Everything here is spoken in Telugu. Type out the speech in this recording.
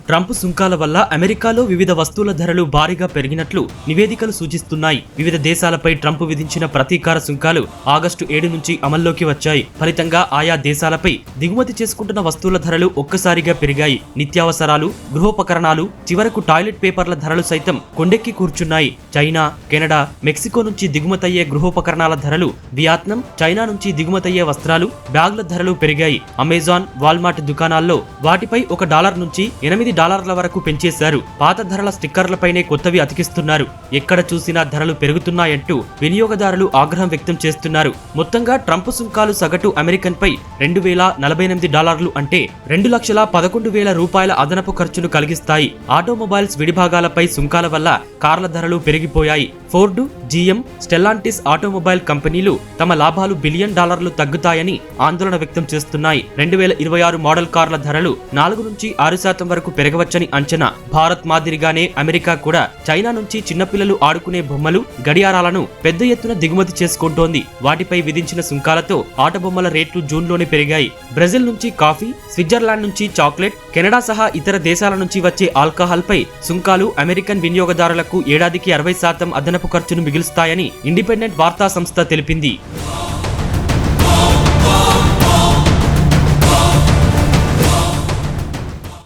ట్రంప్ సుంకాల వల్ల అమెరికాలో వివిధ వస్తువుల ధరలు భారీగా పెరిగినట్లు నివేదికలు సూచిస్తున్నాయి. వివిధ దేశాలపై ట్రంప్ విధించిన ప్రతీకార సుంకాలు ఆగస్టు 7 నుంచి అమల్లోకి వచ్చాయి. ఫలితంగా ఆయా దేశాలపై దిగుమతి చేసుకుంటున్న వస్తువుల ధరలు ఒక్కసారిగా పెరిగాయి. నిత్యావసరాలు, గృహోపకరణాలు, చివరకు టాయిలెట్ పేపర్ల ధరలు సైతం కొండెక్కి కూర్చున్నాయి. చైనా, కెనడా, మెక్సికో నుంచి దిగుమతయ్యే గృహోపకరణాల ధరలు, వియత్నాం, చైనా నుంచి దిగుమతయ్యే వస్త్రాలు, బ్యాగుల ధరలు పెరిగాయి. అమెజాన్, వాల్మార్ట్ దుకాణాల్లో వాటిపై $1 నుంచి $8 వరకు పెంచేశారు. పాత ధరల స్టిక్కర్లపైనే కొత్తవి అతికిస్తున్నారు. ఎక్కడ చూసినా ధరలు పెరుగుతున్నాయంటూ వినియోగదారులు ఆగ్రహం వ్యక్తం చేస్తున్నారు. మొత్తంగా ట్రంప్ సుంకాలు సగటు అమెరికన్ పై $2,048 అంటే $2,11,000 అదనపు ఖర్చును కలిగిస్తాయి. ఆటోమొబైల్స్ విడిభాగాలపై సుంకాల వల్ల కార్ల ధరలు పెరిగిపోయాయి. ఫోర్డు, GM, స్టెల్లాంటిస్ ఆటోమొబైల్ కంపెనీలు తమ లాభాలు $1 బిలియన్ తగ్గుతాయని ఆందోళన వ్యక్తం చేస్తున్నాయి. 2026 మోడల్ కార్ల ధరలు 4 నుంచి 6% వరకు పెరగవచ్చని అంచనా. భారత్ మాదిరిగానే అమెరికా కూడా చైనా నుంచి చిన్నపిల్లలు ఆడుకునే బొమ్మలు, గడియారాలను పెద్ద ఎత్తున దిగుమతి చేసుకుంటోంది. వాటిపై విధించిన సుంకాలతో ఆట బొమ్మల రేట్లు జూన్లోనే పెరిగాయి. బ్రెజిల్ నుంచి కాఫీ, స్విట్జర్లాండ్ నుంచి చాక్లెట్, కెనడా సహా ఇతర దేశాల నుంచి వచ్చే ఆల్కహాల్ పై సుంకాలు అమెరికన్ వినియోగదారులకు ఏడాదికి 60% అదనపు ఖర్చును మిగులుస్తాయని ఇండిపెండెంట్ వార్తా సంస్థ తెలిపింది.